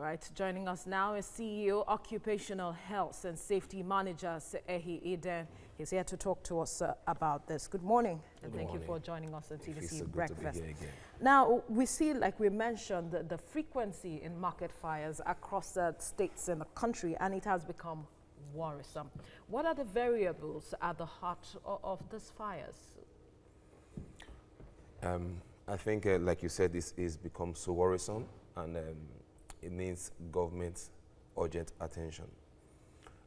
All right, joining us now is CEO, Occupational Health and Safety Manager, Seehi Eden. He's here to talk to us about this. Good morning, and thank you for joining us on TVC Breakfast. Now, we see, like we mentioned, the frequency in market fires across the states in the country, and it has become worrisome. What are the variables at the heart of these fires? I think, like you said, this is become so worrisome, and it needs government urgent attention.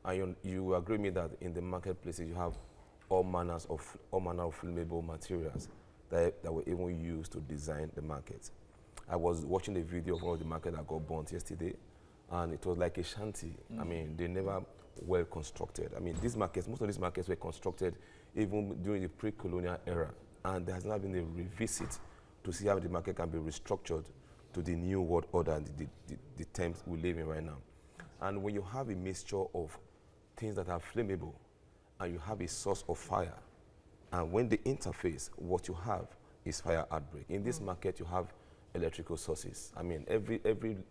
And you agree with me that in the marketplaces you have all manner of flammable materials that were even used to design the market. I was watching a video of one of the market that got burnt yesterday, and it was like a shanty. I mean, they never well constructed. I mean, these markets, most of these markets were constructed even during the pre-colonial era, and there has not been a revisit to see how the market can be restructured to the new world order and the times we live in right now. And when you have a mixture of things that are flammable and you have a source of fire, and when they interface, what you have is fire outbreak. In this market, you have electrical sources. I mean, every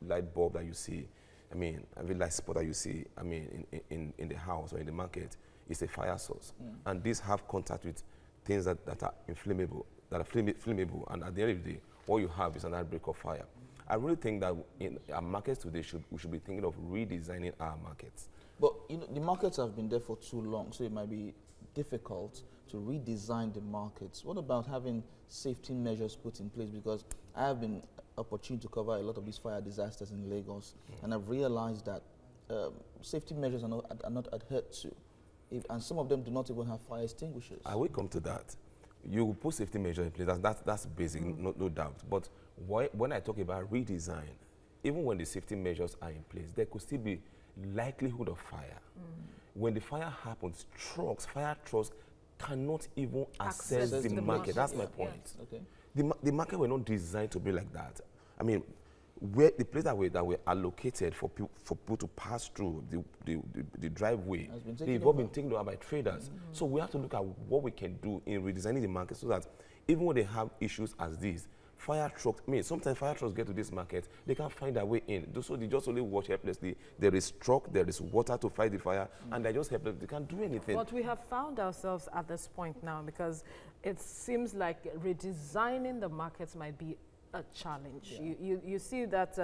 light bulb that you see, I mean, every light spot that you see, I mean, in the house or in the market is a fire source. And these have contact with things that are inflammable, flammable, and at the end of the day, what you have is an outbreak of fire. I really think that in our markets today, we should be thinking of redesigning our markets. But you know, the markets have been there for too long, so it might be difficult to redesign the markets. What about having safety measures put in place? Because I have been opportune to cover a lot of these fire disasters in Lagos, and I've realized that safety measures are not adhered to, and some of them do not even have fire extinguishers. I will come to that. You will put safety measures in place. That's basic, no doubt. But when I talk about redesign, even when the safety measures are in place, there could still be likelihood of fire. When the fire happens, fire trucks cannot even access the market. That's my point. Yeah. Okay. The market were not designed to be like that. I mean, the place that were allocated for people to pass through the driveway, they've all been taken over by traders. So we have to look at what we can do in redesigning the market so that even when they have issues as these, fire trucks, I mean, sometimes fire trucks get to this market, they can't find their way in. So they just only watch helplessly. There is truck, there is water to fight the fire, and they're just helpless. They can't do anything. But we have found ourselves at this point now because it seems like redesigning the markets might be a challenge. Yeah. You see that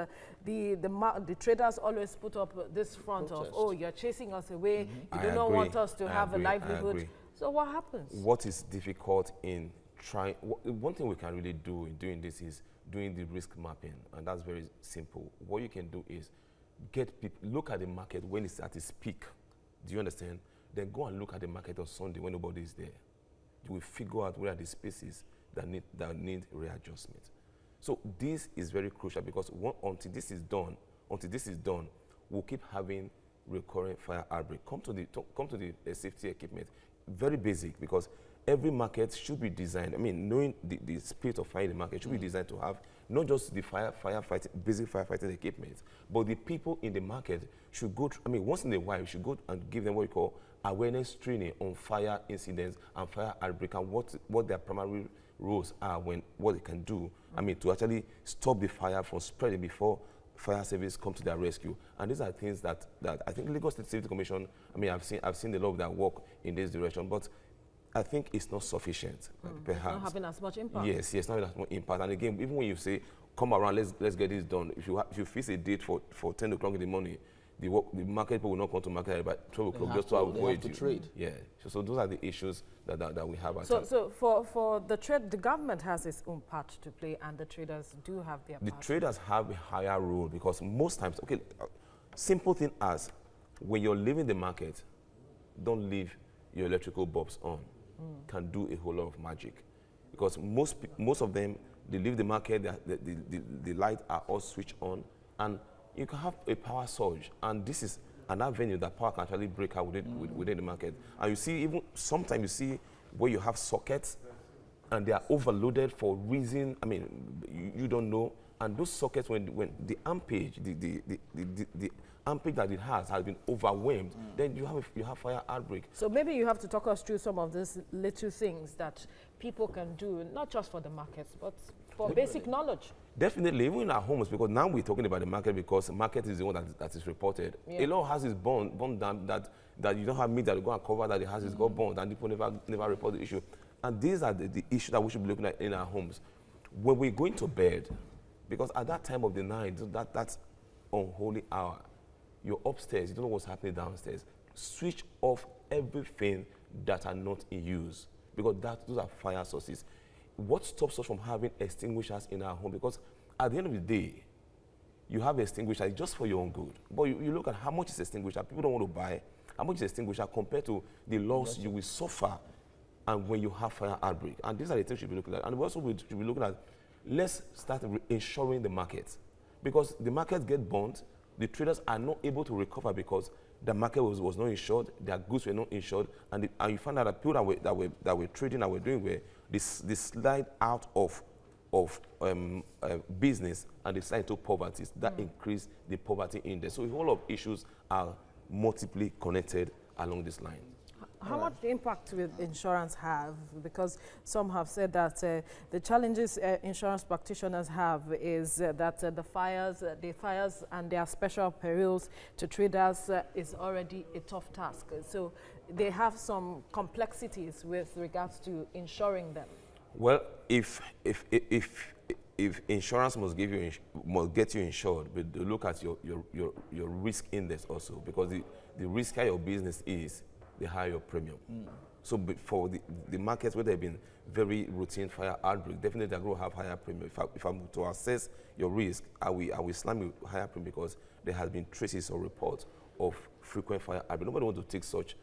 the traders always put up this front of, oh, you're chasing us away. You do not want us to have a livelihood. So what happens? What is difficult in trying, one thing we can really do in doing this is doing the risk mapping, and that's very simple. What you can do is get people, look at the market when it's at its peak. Do you understand? Then go and look at the market on Sunday when nobody is there. You will figure out where are the spaces that need readjustment. So this is very crucial because until this is done, we'll keep having recurring fire outbreak. Come to the safety equipment. Very basic, because every market should be designed. I mean, knowing the spirit of fire in the market should be designed to have not just the basic firefighting equipment, but the people in the market should go. I mean, once in a while, we should go and give them what we call awareness training on fire incidents and fire outbreak and what their primary roles are what they can do. I mean, to actually stop the fire from spreading before fire service come to their rescue. And these are things that I think Lagos State Safety Commission, I mean, I've seen a lot of their work in this direction, but I think it's not sufficient, perhaps. It's not having as much impact. Yes, not having as much impact. And again, even when you say, come around, let's get this done, if you fix a date for 10 o'clock in the morning, the market people will not come to market by 12 o'clock just to avoid you. Trade. Yeah. So those are the issues that we have. So for the trade, the government has its own part to play, and the traders do have their part. The traders have a higher role because most times, okay, simple thing as when you're leaving the market, don't leave your electrical bulbs on. Can do a whole lot of magic, because most of them, they leave the market, the lights are all switched on, and you can have a power surge, and this is an avenue that power can actually break out within the market. And you see, even sometimes you see where you have sockets and they are overloaded for reason, I mean, you don't know. And those sockets, when the ampage, the ampage that it has been overwhelmed, then you have fire outbreak. So maybe you have to talk us through some of these little things that people can do, not just for the markets, but for basic knowledge. Definitely, even in our homes, because now we're talking about the market because the market is the one that is reported. Yeah. A lot of houses burned down that you don't have meat that you go and cover that the houses got burned and people never report the issue. And these are the issues that we should be looking at in our homes. When we're going to bed, because at that time of the night, that's unholy hour, you're upstairs, you don't know what's happening downstairs. Switch off everything that are not in use, because those are fire sources. What stops us from having extinguishers in our home? Because at the end of the day, you have extinguisher just for your own good. But you look at how much is extinguisher, people don't want to buy, how much is extinguisher compared to the loss you will suffer and when you have fire outbreak. And these are the things you should be looking at. And we also should be looking at, let's start insuring the market. Because the markets get burnt, the traders are not able to recover because the market was not insured, their goods were not insured, and you find out that people that were trading, that were doing well, this slide out of business and they slide into poverty. That increase the poverty index. So a whole lot of issues are multiply connected along this line. How much impact will insurance have? Because some have said that the challenges insurance practitioners have is that the fires and their special perils to traders is already a tough task. So they have some complexities with regards to insuring them. Well, if insurance must get you insured, but look at your risk index also, because the riskier your business is, the higher your premium. So for the markets where there have been very routine fire outbreak, definitely they're going to have higher premium. If I'm to assess your risk, I will slam you higher premium because there has been traces or reports of frequent fire outbreak. Nobody wants to take such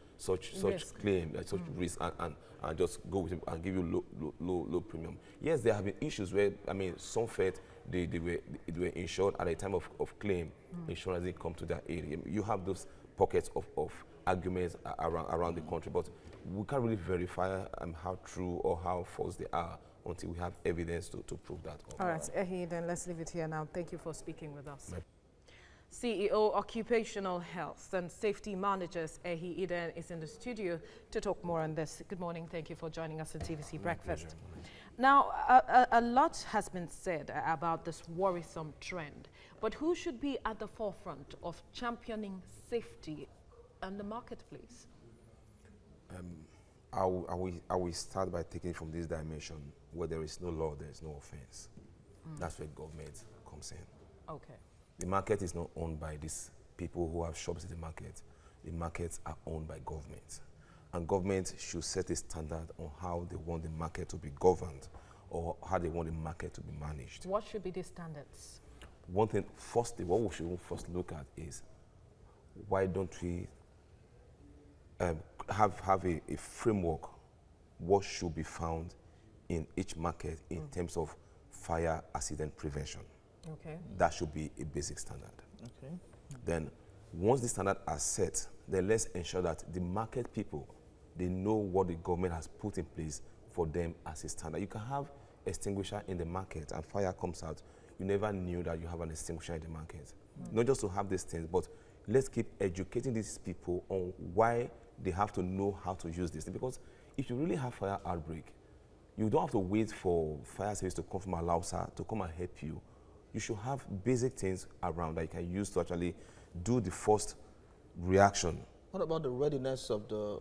claim, such risk, and just go with it and give you low premium. Yes, there have been issues where, I mean, some felt they were insured at a time of claim. Insurance didn't come to their aid. You have those pockets of arguments around the country, but we can't really verify how true or how false they are until we have evidence to prove that. All right, Ehi, then let's leave it here now. Thank you for speaking with us. CEO Occupational Health and Safety Managers Ehi Eden is in the studio to talk more on this. Good morning. Thank you for joining us on TVC Breakfast. Now, a lot has been said about this worrisome trend, but who should be at the forefront of championing safety and the marketplace? I will start by taking it from this dimension where there is no law, there is no offense. That's where government comes in. Okay. The market is not owned by these people who have shops in the market. The markets are owned by government. And government should set a standard on how they want the market to be governed or how they want the market to be managed. What should be the standards? One thing, firstly, what we should first look at is why don't we have a framework, what should be found in each market in terms of fire accident prevention. Okay. That should be a basic standard. Okay. Then once the standard are set, then let's ensure that the market people, they know what the government has put in place for them as a standard. You can have extinguisher in the market and fire comes out. You never knew that you have an extinguisher in the market. Not just to have these things, but let's keep educating these people on why they have to know how to use this. Because if you really have fire outbreak, you don't have to wait for fire service to come from Alausa to come and help you. You should have basic things around that you can use to actually do the first reaction. What about the readiness of the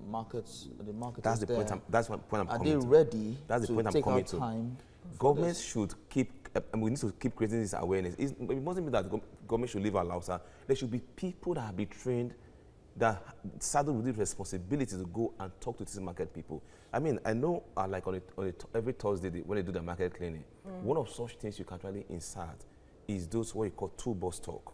markets? The market that's the point. That's one point I'm coming to. Are they ready? That's the point I'm coming to. Time governments should keep. We need to keep creating this awareness. It mustn't be that the government should leave Alausa. There should be people that have been trained, that saddled with the responsibility to go and talk to these market people. I mean, I know like every Thursday when they do the market cleaning, one of such things you can actually insert is those what you call toolbox talk.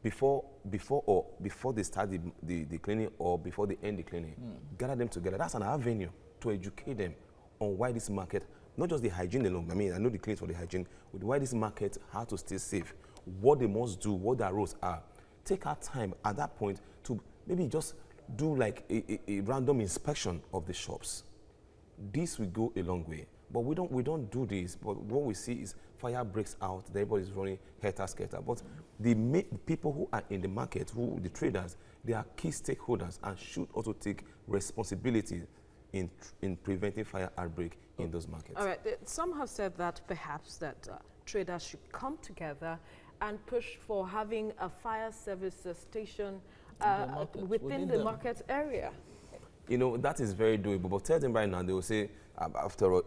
Before they start the cleaning or before they end the cleaning, gather them together. That's an avenue to educate them on why this market, not just the hygiene alone. I mean, I know the cleans for the hygiene, but why this market, how to stay safe, what they must do, what their roles are. Take our time at that point to maybe just do like a random inspection of the shops. This will go a long way. But we don't do this. But what we see is fire breaks out, everybody's running helter-skelter. But the people who are in the market, the traders, they are key stakeholders and should also take responsibility in preventing fire outbreak in those markets. All right. Some have said that perhaps that traders should come together and push for having a fire service station within the market area? You know, that is very doable, but tell them right now, they will say, after all,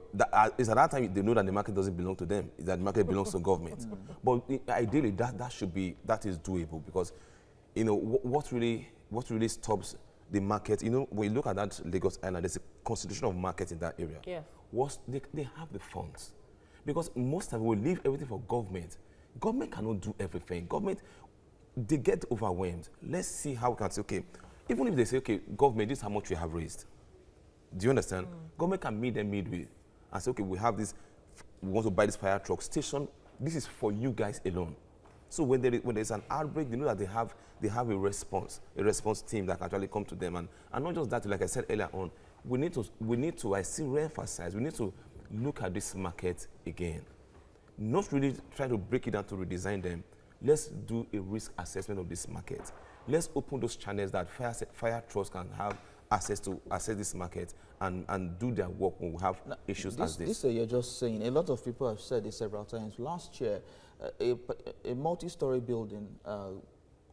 it's at that time they know that the market doesn't belong to them, that the market belongs to government. But ideally, that is doable, because, you know, what really stops the market, you know, when you look at that Lagos Island, there's a constitution of market in that area. Yes. They have the funds. Because most time we leave everything for government. Government cannot do everything. Government, they get overwhelmed. Let's see how we can say, okay, even if they say, okay, government, this is how much we have raised. Do you understand? Government can meet them midway and say, okay, we have this, we want to buy this fire truck station. This is for you guys alone. So when there's an outbreak, they know that they have a response team that can actually come to them. And not just that, like I said earlier on, we need to, I still re-emphasize, we need to look at this market again. Not really try to break it down to redesign them. Let's do a risk assessment of this market. Let's open those channels that fire trucks can have access to this market and do their work when we have issues as this. This you're just saying, a lot of people have said this several times. Last year, a multi-story building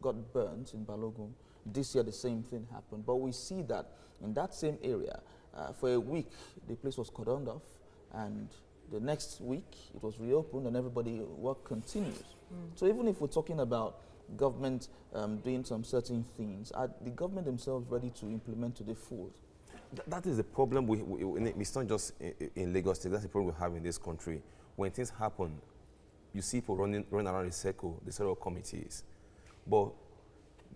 got burnt in Balogun. This year, the same thing happened. But we see that in that same area, for a week, the place was cordoned off, and the next week, it was reopened, and work continues. So even if we're talking about government doing some certain things, are the government themselves ready to implement to the full? That is the problem. It's not just in Lagos State. That's the problem we have in this country. When things happen, you see people running around the circle, the several committees. But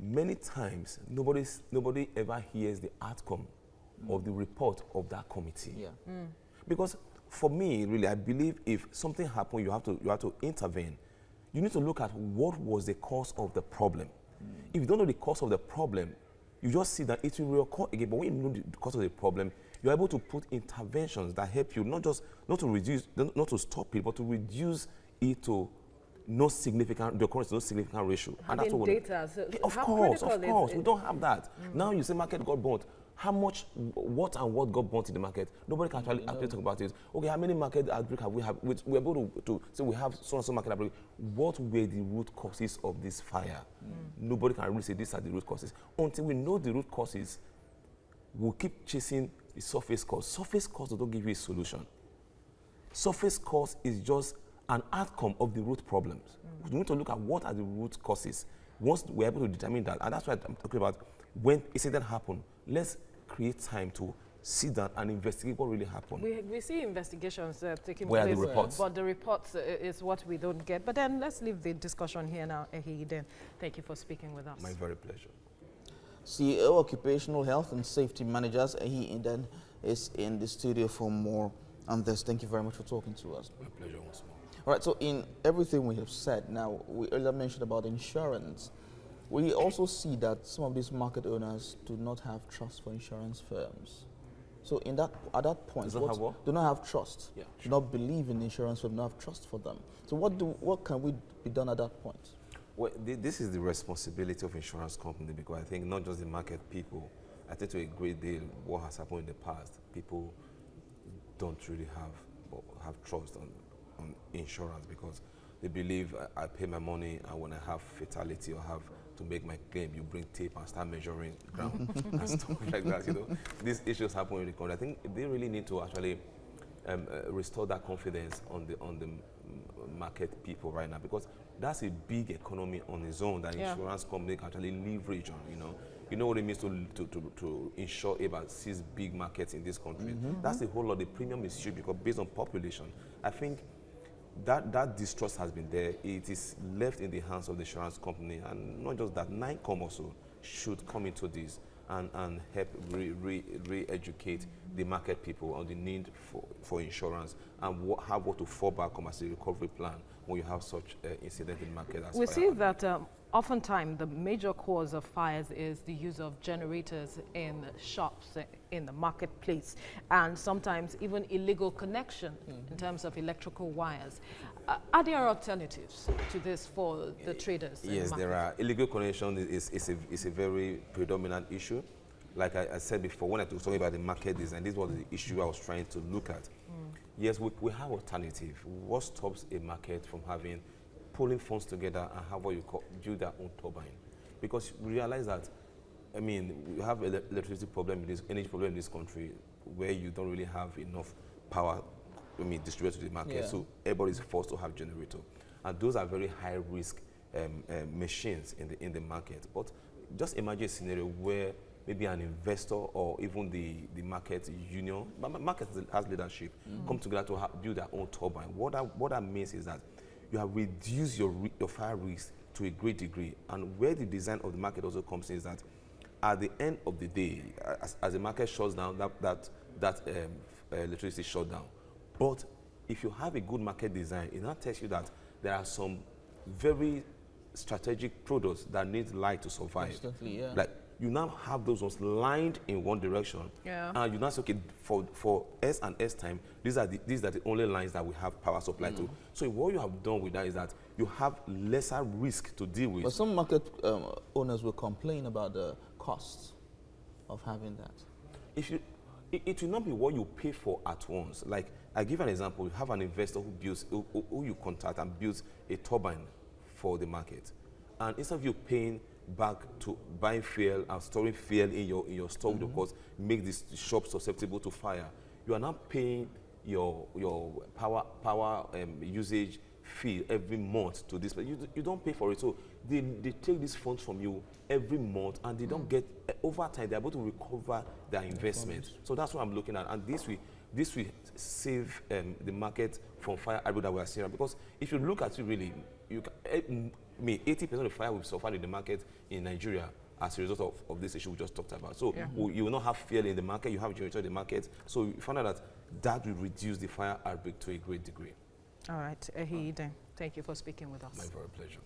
many times, nobody ever hears the outcome of the report of that committee. Yeah. Because for me, really, I believe if something happened, you have to intervene. You need to look at what was the cause of the problem. If you don't know the cause of the problem, you just see that it will reoccur again. But when you know the cause of the problem, you're able to put interventions that help you not to stop it, but to reduce it to no significant ratio. Having and that's what data. Of course, we don't have that. Now you say market got burnt. How much, what got burnt in the market? Nobody can actually talk about it. Okay, how many market outbreak have we have? We're able to say we have so and so market outbreak. What were the root causes of this fire? Nobody can really say these are the root causes. Until we know the root causes, we'll keep chasing the surface cause. Surface cause don't give you a solution. Surface cause is just an outcome of the root problems. We need to look at what are the root causes. Once we're able to determine that, and that's what I'm talking about, when incident happen, let's create time to sit down and investigate what really happened. We see investigations taking place, are the reports? But the reports is what we don't get. But then let's leave the discussion here now, Ehiden. Thank you for speaking with us. My very pleasure. CEO Occupational Health and Safety Managers, Ehiden, is in the studio for more on this. Thank you very much for talking to us. My pleasure once more. All right, so in everything we have said, now we earlier mentioned about insurance. We also see that some of these market owners do not have trust for insurance firms. So at that point, do not have trust. Yeah, do not believe in insurance firms, do not have trust for them. So what can we be done at that point? Well, this is the responsibility of insurance company, because I think not just the market people. I think to a great deal what has happened in the past, people don't really have trust on insurance, because they believe I pay my money, and when I have fatality or have to make my claim, you bring tape and start measuring ground and stuff like that. You know, these issues happen in the country. I think they really need to actually restore that confidence on the market people right now, because that's a big economy on its own that insurance company can actually leverage on. You know what it means to insure about 6 big markets in this country. That's a whole lot. The premium is huge, because based on population, I think that distrust has been there. It is left in the hands of the insurance company, and not just that, NICOM also should come into this and help re-educate the market people on the need for insurance and have what to fall back on as a recovery plan when you have such incident in the market. We see that oftentimes the major cause of fires is the use of generators in shops, in the marketplace, and sometimes even illegal connection in terms of electrical wires. Are there alternatives to this for the traders? Yes, there are. Illegal connection is a very predominant issue. like I said before, when I was talking about the market design, this was the issue I was trying to look at. Yes, we have alternative. What stops a market from having pulling funds together and have what you call build their own turbine? Because we realize that, I mean, we have electricity problem in this, energy problem in this country where you don't really have enough power, distributed to the market. So everybody's forced to have generator. And those are very high risk machines in the market. But just imagine a scenario where maybe an investor or even the market union, market has leadership, come together to build their own turbine. What that means is that you have reduced your fire risk to a great degree. And where the design of the market also comes in is that at the end of the day, as the market shuts down, that electricity shut down. But if you have a good market design, it now tells you that there are some very strategic products that need light to survive. Constantly, yeah. Like you now have those ones lined in one direction, and you now say, okay, for S and S time, these are the only lines that we have power supply to. So what you have done with that is that you have lesser risk to deal with. But some market owners will complain about the costs of having that. It will not be what you pay for at once. Like I give an example: you have an investor who you contact and builds a turbine for the market, and instead of you paying back to buying fuel and storing fuel in your stock, of course, make this shop susceptible to fire, you are now paying your power usage fee every month to this, but you don't pay for it. So they take these funds from you every month, and they don't get, over time they're able to recover their investment. So that's what I'm looking at, and this will save the market from fire that we are seeing. Because if you look at it really, 80% of the fire we've suffered in the market in Nigeria as a result of this issue we just talked about. So you will not have fuel in the market, you have generator in the market. So you find out that will reduce the fire outbreak to a great degree. All right, Ehi Iden, thank you for speaking with us. My very pleasure.